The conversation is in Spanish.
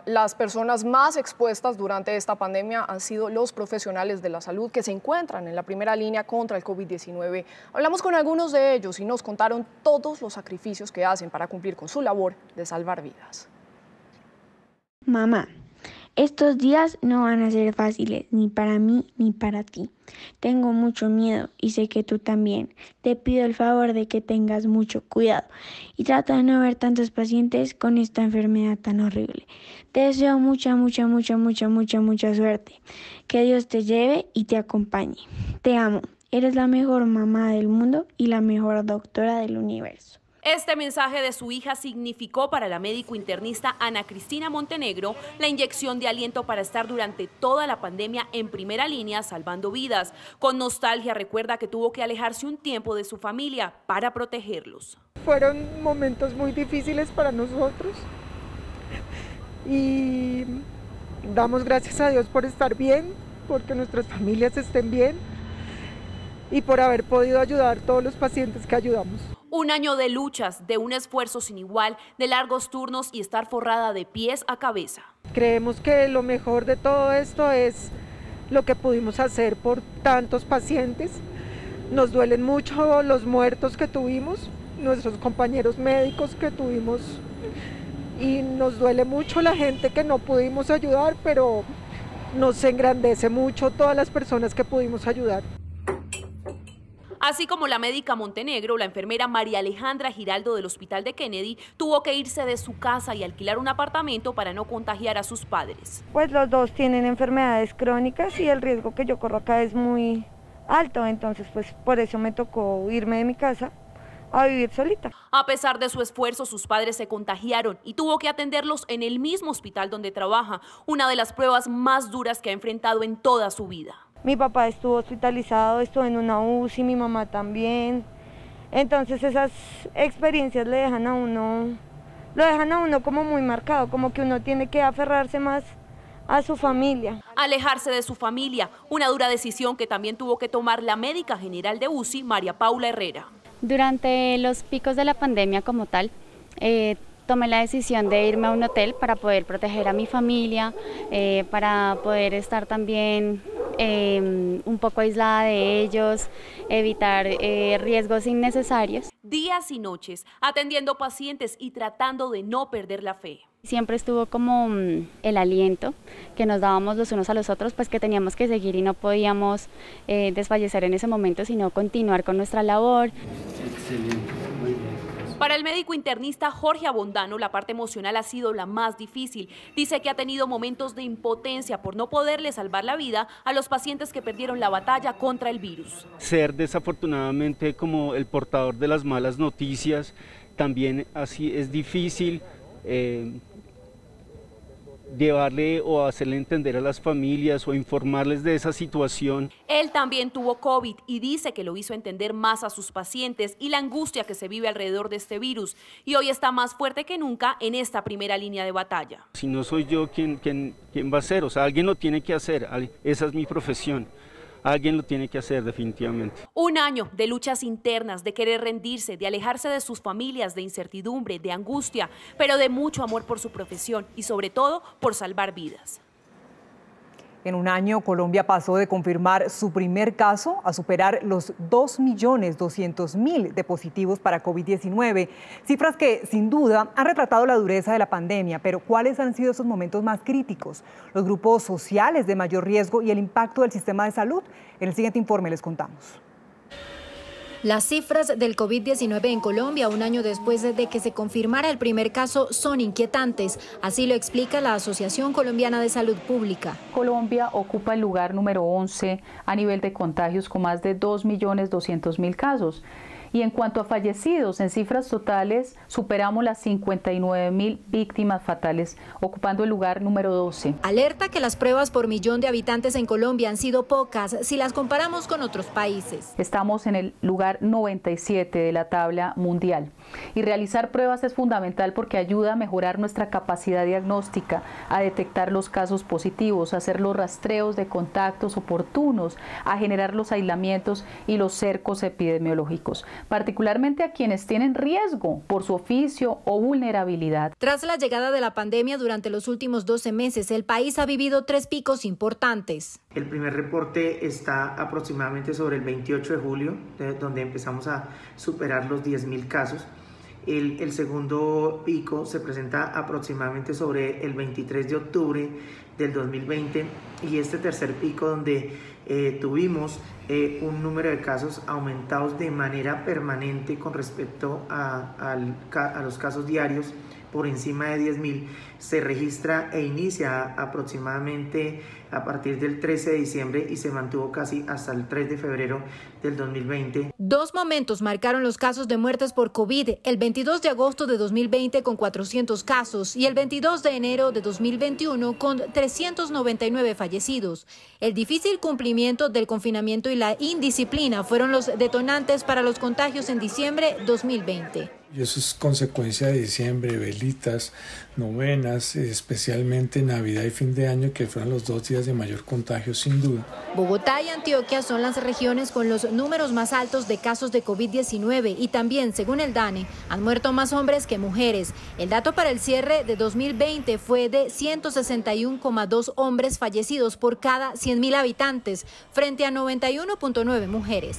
Las personas más expuestas durante esta pandemia han sido los profesionales de la salud que se encuentran en la primera línea contra el COVID-19. Hablamos con algunos de ellos y nos contaron todos los sacrificios que hacen para cumplir con su labor de salvar vidas. Mamá, estos días no van a ser fáciles, ni para mí ni para ti. Tengo mucho miedo y sé que tú también. Te pido el favor de que tengas mucho cuidado y trata de no ver tantos pacientes con esta enfermedad tan horrible. Te deseo mucha suerte. Que Dios te lleve y te acompañe. Te amo. Eres la mejor mamá del mundo y la mejor doctora del universo. Este mensaje de su hija significó para la médico internista Ana Cristina Montenegro la inyección de aliento para estar durante toda la pandemia en primera línea salvando vidas. Con nostalgia recuerda que tuvo que alejarse un tiempo de su familia para protegerlos. Fueron momentos muy difíciles para nosotros y damos gracias a Dios por estar bien, porque nuestras familias estén bien y por haber podido ayudar a todos los pacientes que ayudamos. Un año de luchas, de un esfuerzo sin igual, de largos turnos y estar forrada de pies a cabeza. Creemos que lo mejor de todo esto es lo que pudimos hacer por tantos pacientes. Nos duelen mucho los muertos que tuvimos, nuestros compañeros médicos que tuvimos, y nos duele mucho la gente que no pudimos ayudar, pero nos engrandece mucho todas las personas que pudimos ayudar. Así como la médica Montenegro, la enfermera María Alejandra Giraldo del Hospital de Kennedy tuvo que irse de su casa y alquilar un apartamento para no contagiar a sus padres. Pues los dos tienen enfermedades crónicas y el riesgo que yo corro acá es muy alto, entonces pues por eso me tocó irme de mi casa a vivir solita. A pesar de su esfuerzo, sus padres se contagiaron y tuvo que atenderlos en el mismo hospital donde trabaja, una de las pruebas más duras que ha enfrentado en toda su vida. Mi papá estuvo hospitalizado, estuvo en una UCI, mi mamá también. Entonces esas experiencias lo dejan a uno como muy marcado, como que uno tiene que aferrarse más a su familia. Alejarse de su familia, una dura decisión que también tuvo que tomar la médica general de UCI, María Paula Herrera. Durante los picos de la pandemia como tal, tomé la decisión de irme a un hotel para poder proteger a mi familia, para poder estar también un poco aislada de ellos, evitar riesgos innecesarios. Días y noches atendiendo pacientes y tratando de no perder la fe. Siempre estuvo como el aliento que nos dábamos los unos a los otros, pues que teníamos que seguir y no podíamos desfallecer en ese momento, sino continuar con nuestra labor. Excelente, muy bien. Para el médico internista Jorge Abondano, la parte emocional ha sido la más difícil. Dice que ha tenido momentos de impotencia por no poderle salvar la vida a los pacientes que perdieron la batalla contra el virus. Ser desafortunadamente como el portador de las malas noticias también así es difícil. Llevarle o hacerle entender a las familias o informarles de esa situación. Él también tuvo COVID y dice que lo hizo entender más a sus pacientes y la angustia que se vive alrededor de este virus, y hoy está más fuerte que nunca en esta primera línea de batalla. Si no soy yo, ¿quién va a ser? O sea, alguien lo tiene que hacer, esa es mi profesión. Alguien lo tiene que hacer definitivamente. Un año de luchas internas, de querer rendirse, de alejarse de sus familias, de incertidumbre, de angustia, pero de mucho amor por su profesión y sobre todo por salvar vidas. En un año, Colombia pasó de confirmar su primer caso a superar los 2.200.000 de positivos para COVID-19. Cifras que, sin duda, han retratado la dureza de la pandemia. Pero, ¿cuáles han sido esos momentos más críticos? Los grupos sociales de mayor riesgo y el impacto del sistema de salud. En el siguiente informe les contamos. Las cifras del COVID-19 en Colombia, un año después de que se confirmara el primer caso, son inquietantes. Así lo explica la Asociación Colombiana de Salud Pública. Colombia ocupa el lugar número 11 a nivel de contagios con más de 2.200.000 casos. Y en cuanto a fallecidos, en cifras totales superamos las 59.000 víctimas fatales, ocupando el lugar número 12. Alerta que las pruebas por millón de habitantes en Colombia han sido pocas si las comparamos con otros países. Estamos en el lugar 97 de la tabla mundial. Y realizar pruebas es fundamental porque ayuda a mejorar nuestra capacidad diagnóstica, a detectar los casos positivos, a hacer los rastreos de contactos oportunos, a generar los aislamientos y los cercos epidemiológicos. particularmente a quienes tienen riesgo por su oficio o vulnerabilidad. Tras la llegada de la pandemia durante los últimos 12 meses, el país ha vivido 3 picos importantes. El primer reporte está aproximadamente sobre el 28 de julio, donde empezamos a superar los 10.000 casos. El segundo pico se presenta aproximadamente sobre el 23 de octubre del 2020 y este tercer pico donde tuvimos un número de casos aumentados de manera permanente con respecto a los casos diarios por encima de 10.000, se registra e inicia aproximadamente a partir del 13 de diciembre y se mantuvo casi hasta el 3 de febrero del 2020. 2 momentos marcaron los casos de muertes por COVID, el 22 de agosto de 2020 con 400 casos y el 22 de enero de 2021 con 399 fallecidos. El difícil cumplimiento del confinamiento y la indisciplina fueron los detonantes para los contagios en diciembre 2020. Y eso es consecuencia de diciembre, velitas, novenas, especialmente Navidad y fin de año, que fueron los 2 días de mayor contagio sin duda. Bogotá y Antioquia son las regiones con los números más altos de casos de COVID-19 y también, según el DANE, han muerto más hombres que mujeres. El dato para el cierre de 2020 fue de 161,2 hombres fallecidos por cada 100.000 habitantes, frente a 91,9 mujeres.